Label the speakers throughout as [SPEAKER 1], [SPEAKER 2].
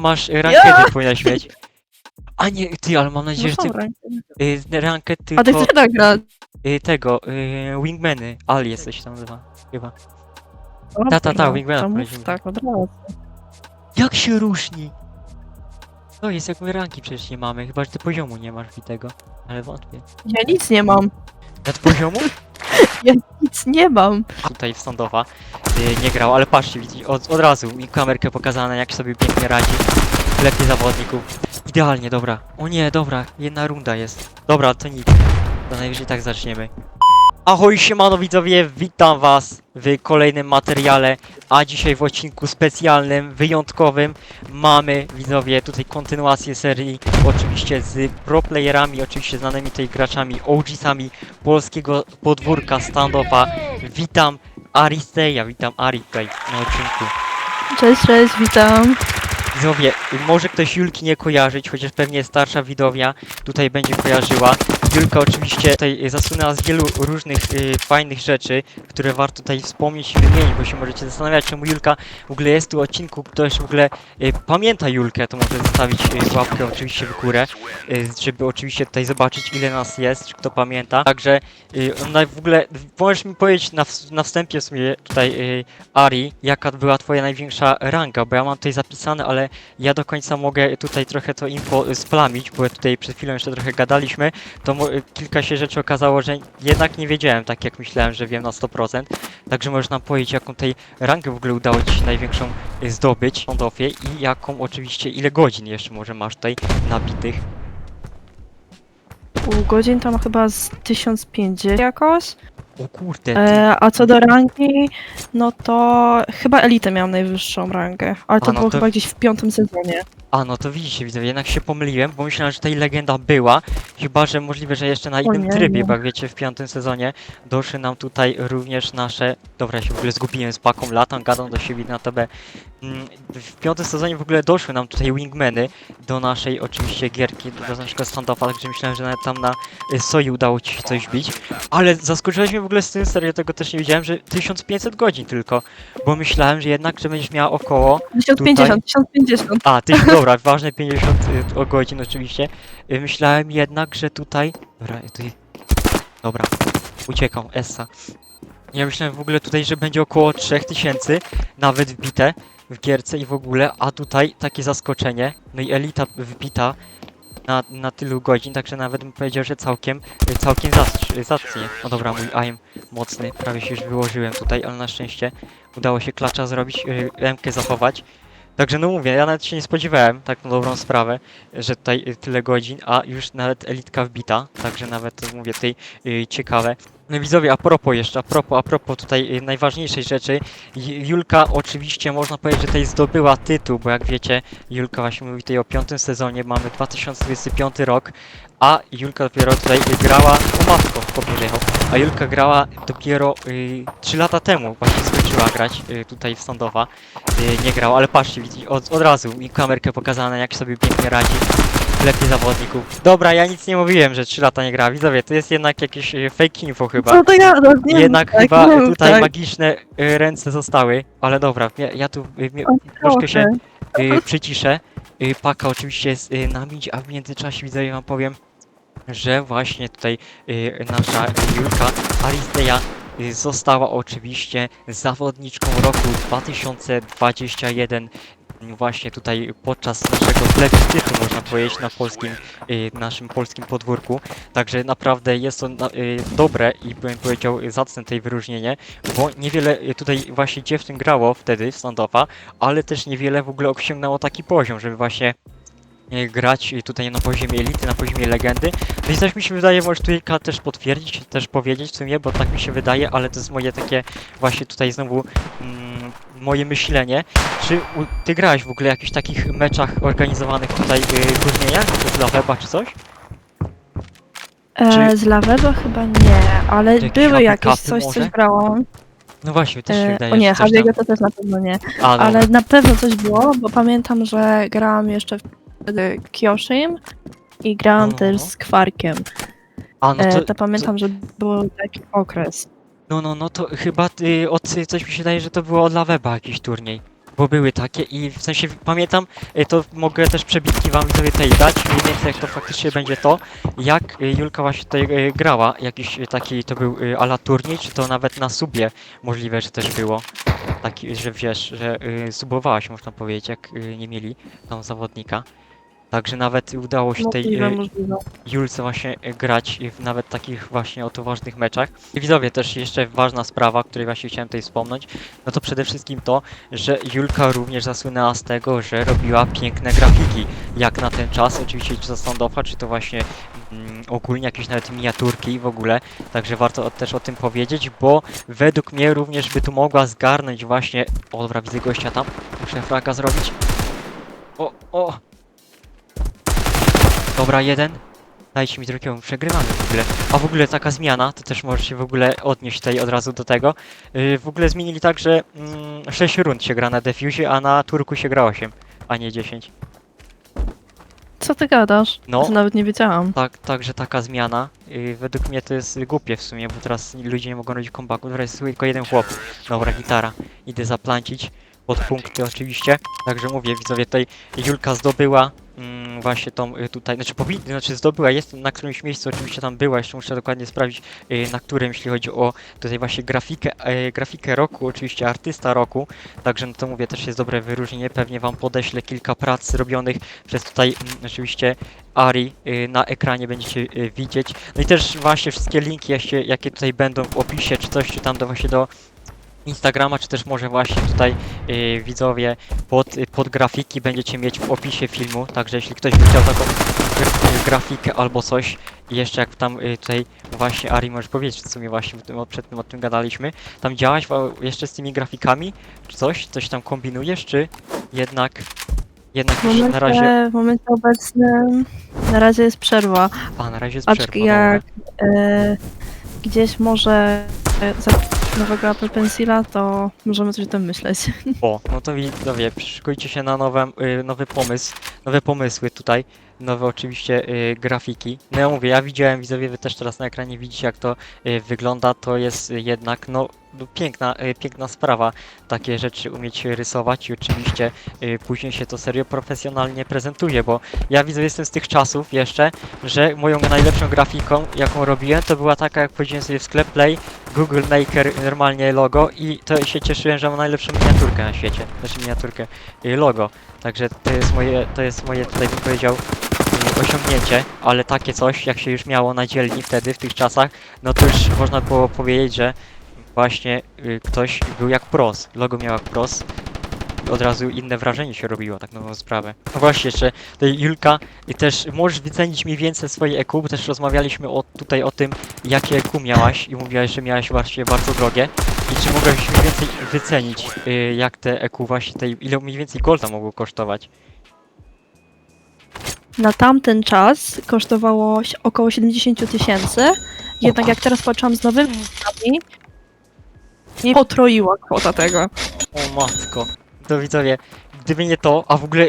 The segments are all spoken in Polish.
[SPEAKER 1] masz rankedy powinnaś mieć. A nie, ty, ale mam nadzieję, że ty rankę
[SPEAKER 2] A ty
[SPEAKER 1] tylko
[SPEAKER 2] chcesz tak grać?
[SPEAKER 1] tego, wingmany. Ali jesteś tam nazywa, chyba. Wingmana
[SPEAKER 2] To mów
[SPEAKER 1] powiedziałem.
[SPEAKER 2] tak, od razu.
[SPEAKER 1] Jak się różni? To jest jak my ranki przecież nie mamy, chyba że ty poziomu nie masz bitego. Ale wątpię.
[SPEAKER 2] Ja nic nie mam.
[SPEAKER 1] Nad poziomu?
[SPEAKER 2] Nic nie mam.
[SPEAKER 1] Tutaj w Sandowa nie grał, ale patrzcie, widzicie, od razu mi kamerkę pokazane, jak sobie pięknie radzi. Lepiej zawodników. Idealnie, dobra. O nie, dobra, jedna runda jest. Dobra, to nic. To najwyżej tak zaczniemy. Ahoj, siemano widzowie, witam was w kolejnym materiale, a dzisiaj w odcinku specjalnym, wyjątkowym mamy, widzowie, tutaj kontynuację serii, oczywiście z pro playerami, oczywiście znanymi tutaj graczami, OG-sami polskiego podwórka stand-upa. Witam Aristeja, witam Ari tutaj na odcinku.
[SPEAKER 2] Cześć, witam.
[SPEAKER 1] Widzowie, może ktoś Julki nie kojarzyć, chociaż pewnie starsza widownia tutaj będzie kojarzyła. Julka oczywiście tutaj zasunęła z wielu różnych fajnych rzeczy, które warto tutaj wspomnieć i wymienić, bo się możecie zastanawiać, czemu Julka w ogóle jest tu w odcinku. Ktoś w ogóle pamięta Julkę, to może zostawić łapkę oczywiście w górę, żeby oczywiście tutaj zobaczyć, ile nas jest, czy kto pamięta. Także ona w ogóle, możesz mi powiedzieć na wstępie w sumie tutaj Ari, jaka była twoja największa ranga, bo ja mam tutaj zapisane, ale ja do końca mogę tutaj trochę to info splamić, bo tutaj przed chwilą jeszcze trochę gadaliśmy, to kilka się rzeczy okazało, że jednak nie wiedziałem tak jak myślałem, że wiem na 100%. Także możesz nam powiedzieć, jaką tej rangę w ogóle udało ci się największą zdobyć w Sandofie i jaką oczywiście, ile godzin jeszcze może masz tutaj nabitych.
[SPEAKER 2] Pół godzin tam chyba z 1050 jakoś.
[SPEAKER 1] O kurde, ty.
[SPEAKER 2] A co do rangi, no to chyba elitę miałam najwyższą rangę. Ale to
[SPEAKER 1] no
[SPEAKER 2] było
[SPEAKER 1] to-
[SPEAKER 2] chyba gdzieś w 5. sezonie.
[SPEAKER 1] A no to widzicie, widzowie, jednak się pomyliłem, bo myślałem, że tutaj legenda była, chyba że możliwe, że jeszcze na innym
[SPEAKER 2] nie,
[SPEAKER 1] trybie,
[SPEAKER 2] nie.
[SPEAKER 1] bo jak wiecie, w 5. sezonie doszły nam tutaj również nasze... Dobra, ja się w ogóle zgubiłem z paką, latam, gadam do siebie na tobie. W 5. sezonie w ogóle doszły nam tutaj wingmany do naszej oczywiście gierki, do naszego standoffa, także myślałem, że nawet tam na Soi udało ci się coś bić, ale zaskoczyłeś mnie w ogóle z tym, serio tego też nie wiedziałem, że 1500 godzin tylko, bo myślałem, że jednak, że będziesz miała około...
[SPEAKER 2] 1050.
[SPEAKER 1] A, ty, dobra, ważne 50 godzin oczywiście. Myślałem jednak, że tutaj... Dobra, tutaj... Dobra, uciekam, Essa. Ja myślałem w ogóle tutaj, że będzie około 3000, nawet wbite w gierce i w ogóle, a tutaj takie zaskoczenie. No i elita wbita na tylu godzin, także nawet bym powiedział, że całkiem zacnie. No dobra, mój aim mocny, prawie się już wyłożyłem tutaj, ale na szczęście udało się klacza zrobić, M-kę zachować. Także no mówię, ja nawet się nie spodziewałem, tak na dobrą sprawę, że tutaj tyle godzin, a już nawet elitka wbita, także nawet to mówię tutaj ciekawe. No widzowie, a propos tutaj najważniejszej rzeczy, Julka oczywiście można powiedzieć, że tutaj zdobyła tytuł, bo jak wiecie, Julka właśnie mówi tutaj o 5. sezonie, mamy 2025 rok, a Julka dopiero tutaj grała, o matko, jechał, a Julka grała dopiero 3 lata temu, właśnie skończyła grać tutaj w Sandowa, nie grał, ale patrzcie, widzicie, od razu mi kamerkę pokazane, jak sobie pięknie radzi. Lepiej zawodników. Dobra, ja nic nie mówiłem, że 3 lata nie grała. Widzowie, to jest jednak jakieś fake info chyba.
[SPEAKER 2] Co to ja? No, nie
[SPEAKER 1] Jednak
[SPEAKER 2] tak,
[SPEAKER 1] chyba
[SPEAKER 2] nie
[SPEAKER 1] tutaj
[SPEAKER 2] tak.
[SPEAKER 1] magiczne ręce zostały. Ale dobra, ja tu troszkę się przyciszę. Paka oczywiście jest na midzie, a w międzyczasie widzowie wam powiem, że właśnie tutaj nasza Julka Aristeja została oczywiście zawodniczką roku 2021 właśnie tutaj podczas naszego plebiscytu, można powiedzieć, na polskim, naszym polskim podwórku. Także naprawdę jest to dobre i bym powiedział zacne tej wyróżnienie, bo niewiele tutaj właśnie dziewczyn grało wtedy w stand-upa, ale też niewiele w ogóle osiągnęło taki poziom, żeby właśnie grać tutaj na poziomie elity, na poziomie legendy. No i coś mi się wydaje, możesz tu Ilka też potwierdzić, też powiedzieć w sumie, bo tak mi się wydaje, ale to jest moje takie właśnie tutaj znowu moje myślenie. Czy ty grałeś w ogóle w jakichś takich meczach organizowanych tutaj turniejach, z Laweba czy coś? Czy-
[SPEAKER 2] Z Lawego chyba nie, ale
[SPEAKER 1] Jakieś
[SPEAKER 2] były jakieś,
[SPEAKER 1] aplikapy
[SPEAKER 2] coś
[SPEAKER 1] może?
[SPEAKER 2] brałam.
[SPEAKER 1] No właśnie, też się wydaje,
[SPEAKER 2] O nie,
[SPEAKER 1] że coś tam...
[SPEAKER 2] Harry'ego to też na pewno nie.
[SPEAKER 1] A, no.
[SPEAKER 2] Ale na pewno coś było, bo pamiętam, że grałam jeszcze wtedy Kyoshim i grałam
[SPEAKER 1] No.
[SPEAKER 2] też z Kwarkiem.
[SPEAKER 1] A, no
[SPEAKER 2] To pamiętam, że był taki okres.
[SPEAKER 1] No to chyba coś mi się wydaje, że to było od Laweba jakiś turniej. Bo były takie i w sensie pamiętam, to mogę też przebitki wam widzowie tej dać, mniej więcej jak to faktycznie będzie to, jak Julka właśnie tutaj grała, jakiś taki to był ala turniej, czy to nawet na subie możliwe, że też było. Taki, że wiesz, że subowałaś można powiedzieć, jak nie mieli tam zawodnika. Także nawet udało się tej
[SPEAKER 2] Możliwe.
[SPEAKER 1] Julce właśnie grać w nawet takich właśnie oto ważnych meczach. I widzowie, też jeszcze ważna sprawa, o której właśnie chciałem tutaj wspomnieć, no to przede wszystkim to, że Julka również zasłynęła z tego, że robiła piękne grafiki, jak na ten czas, oczywiście czy to standoffa, czy to właśnie ogólnie jakieś nawet miniaturki w ogóle, także warto też o tym powiedzieć, bo według mnie również by tu mogła zgarnąć właśnie, o dobra, widzę gościa tam, muszę fraga zrobić, o, dobra, jeden. Dajcie mi drugiego, przegrywamy w ogóle. A w ogóle taka zmiana, to też możesz się w ogóle odnieść tutaj od razu do tego. W ogóle zmienili tak, że 6 rund się gra na defuzie, a na turku się gra 8, a nie 10.
[SPEAKER 2] Co ty gadasz?
[SPEAKER 1] No.
[SPEAKER 2] To nawet nie wiedziałam.
[SPEAKER 1] Tak, także taka zmiana. Według mnie to jest głupie w sumie, bo teraz ludzie nie mogą robić comebacku. Teraz jest tylko jeden chłop. Dobra, gitara. Idę zaplancić. Pod punkty oczywiście. Także mówię, widzowie, tutaj Julka zdobyła właśnie tą tutaj, znaczy zdobyła, jest na którymś miejscu oczywiście tam była, jeszcze muszę dokładnie sprawdzić na którym, jeśli chodzi o tutaj właśnie grafikę roku, oczywiście artysta roku, także no to mówię, też jest dobre wyróżnienie, pewnie wam podeślę kilka prac robionych przez tutaj oczywiście Ari na ekranie będziecie widzieć, no i też właśnie wszystkie linki, jakie tutaj będą w opisie, czy coś, czy tam właśnie do Instagrama, czy też może właśnie tutaj widzowie pod grafiki będziecie mieć w opisie filmu, także jeśli ktoś by chciał taką grafikę albo coś i jeszcze jak tam tutaj właśnie Ari może powiedzieć w sumie właśnie przed tym o tym gadaliśmy, tam działać jeszcze z tymi grafikami, czy coś tam kombinujesz, czy jednak już na razie,
[SPEAKER 2] W momencie obecnym na razie jest przerwa.
[SPEAKER 1] na razie jest
[SPEAKER 2] Aczkolwiek
[SPEAKER 1] przerwa,
[SPEAKER 2] jak gdzieś może zakupić nowego Apple Pencila, to możemy coś o tym myśleć.
[SPEAKER 1] O, no to widzowie, szykujcie się na nowy pomysł, nowe pomysły tutaj, nowe oczywiście grafiki. No ja mówię, ja widziałem, widzowie, wy też teraz na ekranie widzicie jak to wygląda, to jest jednak, no piękna sprawa, takie rzeczy umieć rysować i oczywiście później się to serio profesjonalnie prezentuje, bo ja widzę, jestem z tych czasów jeszcze, że moją najlepszą grafiką, jaką robiłem, to była taka, jak powiedziałem sobie w sklep Play, Google Maker, normalnie logo i to się cieszyłem, że mam najlepszą miniaturkę na świecie, znaczy miniaturkę logo, także to jest moje tutaj bym powiedział osiągnięcie, ale takie coś, jak się już miało na dzielni wtedy, w tych czasach, no to już można było powiedzieć, że właśnie ktoś był jak pros, logo miał jak pros, od razu inne wrażenie się robiło, tak na dobrą sprawę. No właśnie jeszcze, tutaj Julka, i też możesz wycenić mniej więcej swoje EQ, bo też rozmawialiśmy tutaj o tym, jakie EQ miałaś i mówiłaś, że miałaś właśnie bardzo drogie i czy mogłaś mniej więcej wycenić, jak te EQ właśnie, ile mniej więcej golda mogło kosztować?
[SPEAKER 2] Na tamten czas kosztowało około 70 000, jednak jak teraz patrzyłam z nowymi cenami, nie potroiła kwota tego.
[SPEAKER 1] O matko, to widzowie, gdyby nie to, a w ogóle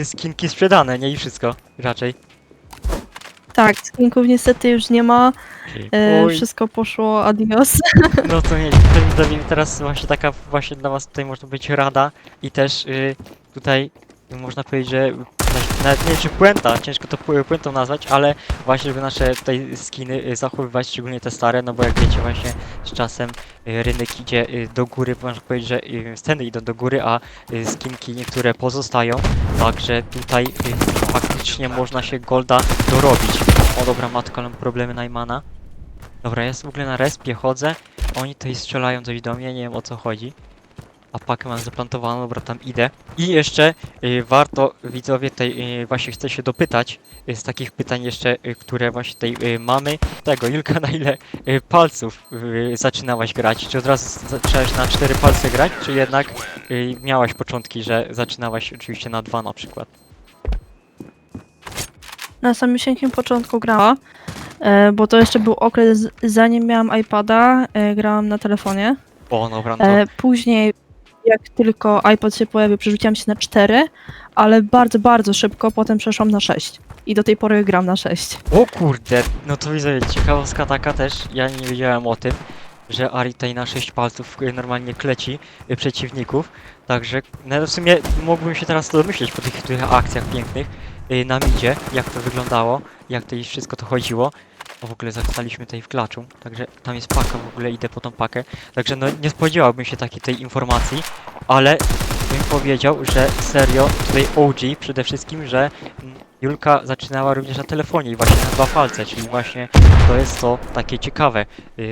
[SPEAKER 1] skinki sprzedane, nie i wszystko, raczej.
[SPEAKER 2] Tak, skinków niestety już nie ma,
[SPEAKER 1] Oj.
[SPEAKER 2] wszystko poszło adios.
[SPEAKER 1] No to nie, to widzowie, teraz właśnie taka właśnie dla was tutaj można być rada i też tutaj można powiedzieć, że nawet nie wiem czy puenta, ciężko to puentą nazwać, ale właśnie żeby nasze tutaj skiny zachowywać, szczególnie te stare, no bo jak wiecie właśnie z czasem rynek idzie do góry, można powiedzieć, że ceny idą do góry, a skinki niektóre pozostają, także tutaj faktycznie można się golda dorobić. O dobra matko, mam problemy Najmana. Dobra, ja w ogóle na respie chodzę, oni tutaj strzelają coś do mnie, nie wiem o co chodzi. A pakę mam zaplantowaną, dobra, tam idę. I jeszcze warto, widzowie, tutaj właśnie chcę się dopytać z takich pytań jeszcze, które właśnie tutaj mamy. Tego, Julka, na ile palców zaczynałaś grać? Czy od razu zaczęłaś na 4 palce grać, czy jednak miałaś początki, że zaczynałaś oczywiście na 2 na przykład?
[SPEAKER 2] Na samym początku grała, bo to jeszcze był okres zanim miałam iPada, grałam na telefonie.
[SPEAKER 1] O, dobra, no to...
[SPEAKER 2] Później jak tylko iPod się pojawił, przerzuciłam się na 4, ale bardzo, bardzo szybko potem przeszłam na 6. I do tej pory gram na 6.
[SPEAKER 1] O kurde, no to widzę, ciekawostka taka też, ja nie wiedziałem o tym, że Ari tutaj na 6 palców normalnie kleci przeciwników, Także no w sumie mógłbym się teraz to domyśleć po tych akcjach pięknych na midzie, jak to wyglądało, jak to i wszystko to chodziło. O, w ogóle zostaliśmy tutaj w klaczu, także tam jest paka, w ogóle idę po tą pakę. Także no nie spodziewałbym się takiej tej informacji, ale bym powiedział, że serio tutaj OG przede wszystkim, że Julka zaczynała również na telefonie i właśnie na 2 palce, czyli właśnie to jest to takie ciekawe,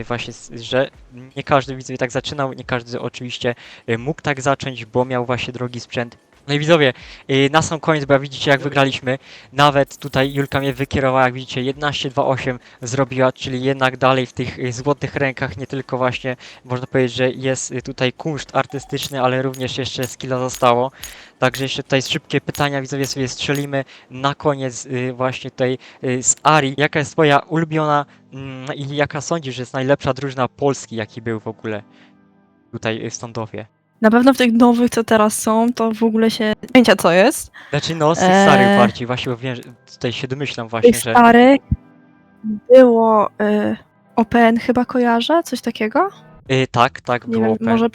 [SPEAKER 1] właśnie, że nie każdy widzowie tak zaczynał, nie każdy oczywiście mógł tak zacząć, bo miał właśnie drogi sprzęt. No i widzowie, na sam koniec, bo jak widzicie jak wygraliśmy, nawet tutaj Julka mnie wykierowała, jak widzicie 11-2-8 zrobiła, czyli jednak dalej w tych złotych rękach, nie tylko właśnie, można powiedzieć, że jest tutaj kunszt artystyczny, ale również jeszcze skilla zostało. Także jeszcze tutaj szybkie pytania, widzowie sobie strzelimy na koniec właśnie tutaj z Ari. Jaka jest twoja ulubiona i jaka sądzisz, że jest najlepsza drużyna Polski, jaki był w ogóle tutaj w Stądowie?
[SPEAKER 2] Na pewno w tych nowych, co teraz są, to w ogóle się nie pamięcia co jest.
[SPEAKER 1] Znaczy no, z tych starych bardziej, właśnie bo wiem, że tutaj się domyślam właśnie,
[SPEAKER 2] Tych
[SPEAKER 1] że...
[SPEAKER 2] starych było OPN chyba kojarzę, coś takiego?
[SPEAKER 1] Tak,
[SPEAKER 2] Nie
[SPEAKER 1] było
[SPEAKER 2] wiem,
[SPEAKER 1] open.
[SPEAKER 2] może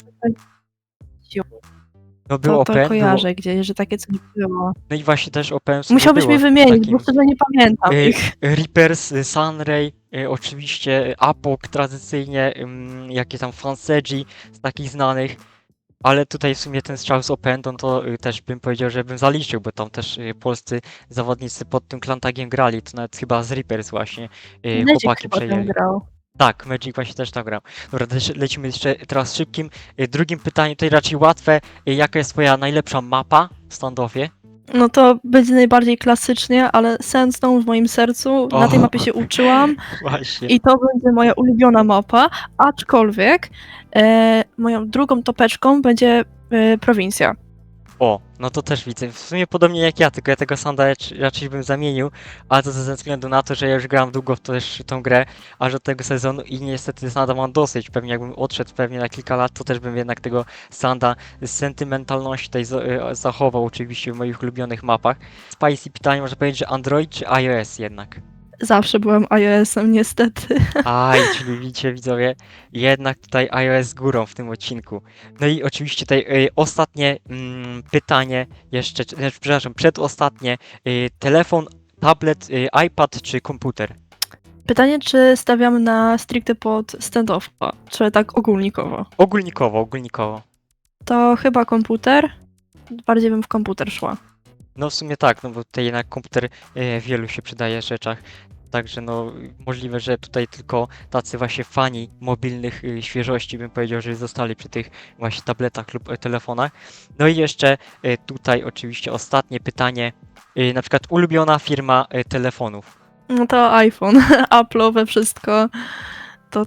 [SPEAKER 1] No było
[SPEAKER 2] to
[SPEAKER 1] open,
[SPEAKER 2] kojarzę gdzieś, że takie coś było.
[SPEAKER 1] no i właśnie też open sobie
[SPEAKER 2] Musiałbyś
[SPEAKER 1] było
[SPEAKER 2] mi
[SPEAKER 1] w
[SPEAKER 2] wymienić,
[SPEAKER 1] takim,
[SPEAKER 2] bo szczerze nie pamiętam ich.
[SPEAKER 1] Reapers, Sunray, oczywiście Apok tradycyjnie, jakie tam Fanseji z takich znanych, ale tutaj w sumie ten strzał z Open to też bym powiedział, że bym zaliczył, bo tam też polscy zawodnicy pod tym Klantagiem grali, to nawet chyba z Reapers właśnie
[SPEAKER 2] Nezik
[SPEAKER 1] chłopaki
[SPEAKER 2] chyba tam
[SPEAKER 1] przejęli.
[SPEAKER 2] grał.
[SPEAKER 1] Tak, Magic właśnie też tam grał. Dobra, lecimy jeszcze teraz szybkim. Drugim pytaniem, tutaj raczej łatwe. Jaka jest twoja najlepsza mapa w Standoffie?
[SPEAKER 2] No to będzie najbardziej klasycznie, ale Sandstone w moim sercu, na tej
[SPEAKER 1] O.
[SPEAKER 2] mapie się uczyłam
[SPEAKER 1] Właśnie.
[SPEAKER 2] i to będzie moja ulubiona mapa, aczkolwiek moją drugą topeczką będzie prowincja.
[SPEAKER 1] O, no to też widzę. W sumie podobnie jak ja, tylko ja tego Sanda raczej bym zamienił, ale to ze względu na to, że ja już grałem długo w też tą grę, aż do tego sezonu i niestety Sanda mam dosyć. Pewnie jakbym odszedł pewnie na kilka lat, to też bym jednak tego Sanda z sentymentalności tutaj zachował oczywiście w moich ulubionych mapach. Spicy pytanie, można powiedzieć, że Android czy iOS jednak?
[SPEAKER 2] Zawsze byłem iOS-em, niestety.
[SPEAKER 1] Aj, czyli widzicie widzowie, jednak tutaj iOS górą w tym odcinku. No i oczywiście tutaj ostatnie pytanie jeszcze, przepraszam, przedostatnie. Telefon, tablet, iPad czy komputer?
[SPEAKER 2] Pytanie, czy stawiamy na stricte pod stand-offa, czy tak ogólnikowo?
[SPEAKER 1] Ogólnikowo.
[SPEAKER 2] To chyba komputer. Bardziej bym w komputer szła.
[SPEAKER 1] No w sumie tak, no bo tutaj jednak komputer wielu się przydaje rzeczach. Także no możliwe, że tutaj tylko tacy właśnie fani mobilnych świeżości bym powiedział, że zostali przy tych właśnie tabletach lub telefonach. No i jeszcze tutaj oczywiście ostatnie pytanie, na przykład ulubiona firma telefonów.
[SPEAKER 2] No to iPhone, Apple'owe wszystko.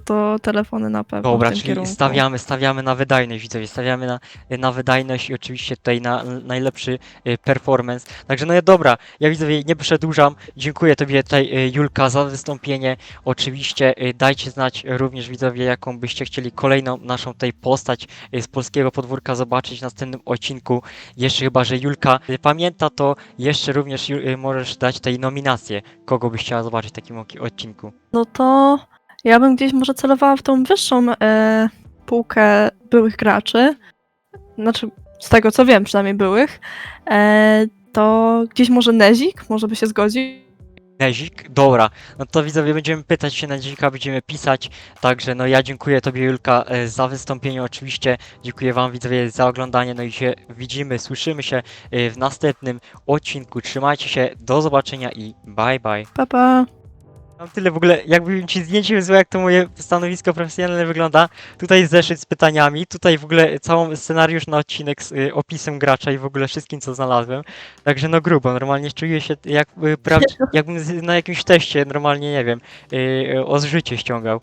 [SPEAKER 2] To telefony na pewno
[SPEAKER 1] Dobra,
[SPEAKER 2] w tym
[SPEAKER 1] czyli
[SPEAKER 2] kierunku.
[SPEAKER 1] stawiamy na wydajność, widzowie, stawiamy na wydajność i oczywiście tutaj na najlepszy performance. Także no dobra, ja widzowie nie przedłużam. Dziękuję tobie tutaj Julka za wystąpienie. Oczywiście dajcie znać również widzowie, jaką byście chcieli kolejną naszą tutaj postać z polskiego podwórka zobaczyć w następnym odcinku. Jeszcze chyba, że Julka pamięta, to jeszcze również możesz dać tutaj nominację, kogo byś chciała zobaczyć w takim odcinku.
[SPEAKER 2] No to ja bym gdzieś może celowała w tą wyższą półkę byłych graczy. Znaczy, z tego co wiem, przynajmniej byłych. To gdzieś może Nezik, może by się zgodził.
[SPEAKER 1] Nezik? Dobra, no to widzowie będziemy pytać się Nezika, będziemy pisać, także no ja dziękuję tobie Julka za wystąpienie oczywiście, dziękuję wam widzowie za oglądanie, no i się widzimy, słyszymy się w następnym odcinku, trzymajcie się, do zobaczenia i bye bye.
[SPEAKER 2] Pa, pa.
[SPEAKER 1] Mam tyle w ogóle, jakbym ci zdjęcie wysłał, jak to moje stanowisko profesjonalne wygląda. Tutaj zeszyt z pytaniami, tutaj w ogóle cały scenariusz na odcinek z opisem gracza i w ogóle wszystkim, co znalazłem. Także no grubo, normalnie czuję się jakbym na jakimś teście, normalnie, nie wiem, o zżycie ściągał.